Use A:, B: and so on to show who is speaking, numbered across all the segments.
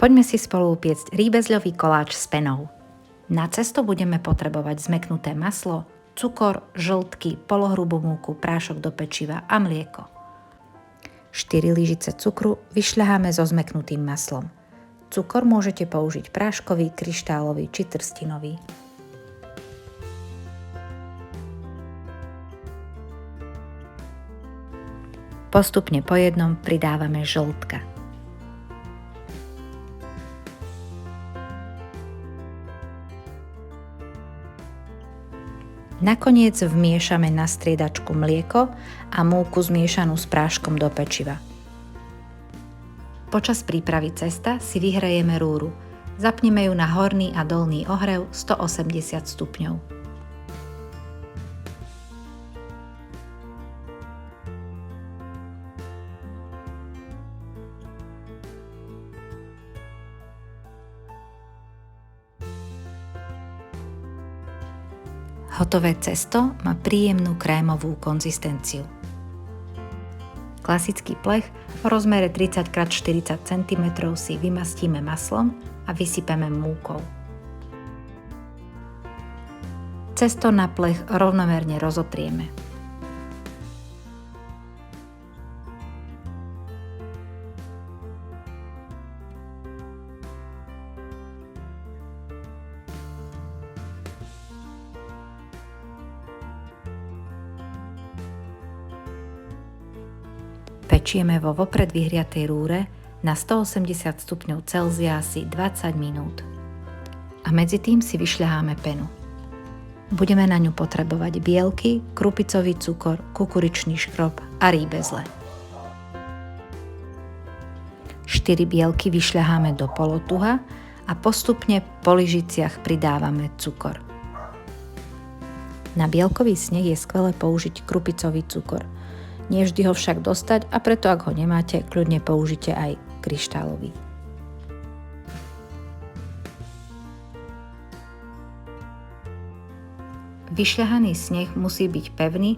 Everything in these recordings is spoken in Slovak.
A: Poďme si spolu upiecť rýbezľový koláč s penou. Na cesto budeme potrebovať zmäknuté maslo, cukor, žltky, polohrubú múku, prášok do pečiva a mlieko. 4 lyžice cukru vyšľaháme so zmäknutým maslom. Cukor môžete použiť práškový, kryštálový či trstinový. Postupne po jednom pridávame žltka. Nakoniec vmiešame na striedačku mlieko a múku zmiešanú s práškom do pečiva. Počas prípravy cesta si vyhrejeme rúru. Zapneme ju na horný a dolný ohrev 180 stupňov. Hotové cesto má príjemnú krémovú konzistenciu. Klasický plech v rozmere 30x40 cm si vymastíme maslom a vysypeme múkou. Cesto na plech rovnomerne rozotrieme. Pečieme vo vopred vyhriatej rúre na 180 stupňov Celzia asi 20 minút. A medzi tým si vyšľaháme penu. Budeme na ňu potrebovať bielky, krupicový cukor, kukuričný škrob a rýbezle. 4 bielky vyšľaháme do polotuha a postupne po lyžiciach pridávame cukor. Na bielkový sneh je skvelé použiť krupicový cukor. Nie vždy ho však dostať a preto ak ho nemáte, kľudne použite aj kryštálový. Vyšľahaný sneh musí byť pevný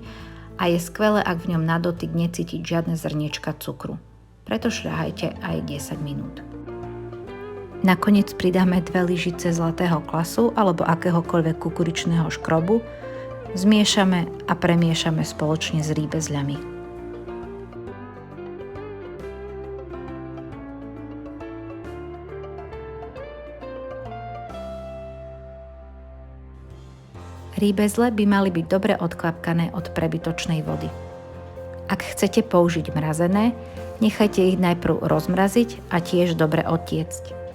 A: a je skvelé, ak v ňom na dotyk necítiť žiadne zrniečka cukru. Preto šľahajte aj 10 minút. Nakoniec pridáme 2 lyžice zlatého klasu alebo akéhokoľvek kukuričného škrobu, zmiešame a premiešame spoločne s rýbezľami. Rýbezle by mali byť dobre odklapkané od prebytočnej vody. Ak chcete použiť mrazené, nechajte ich najprv rozmraziť a tiež dobre odtiecť.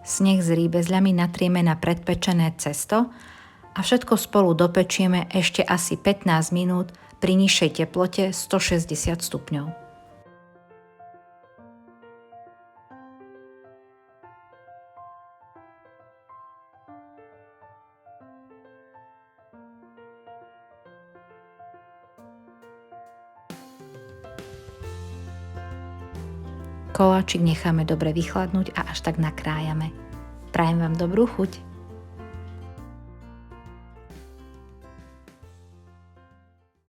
A: Sneh s rýbezľami natrieme na predpečené cesto a všetko spolu dopečieme ešte asi 15 minút pri nižšej teplote 160 stupňov. Koláčik necháme dobre vychladnúť a až tak nakrájame. Prajem vám dobrú chuť.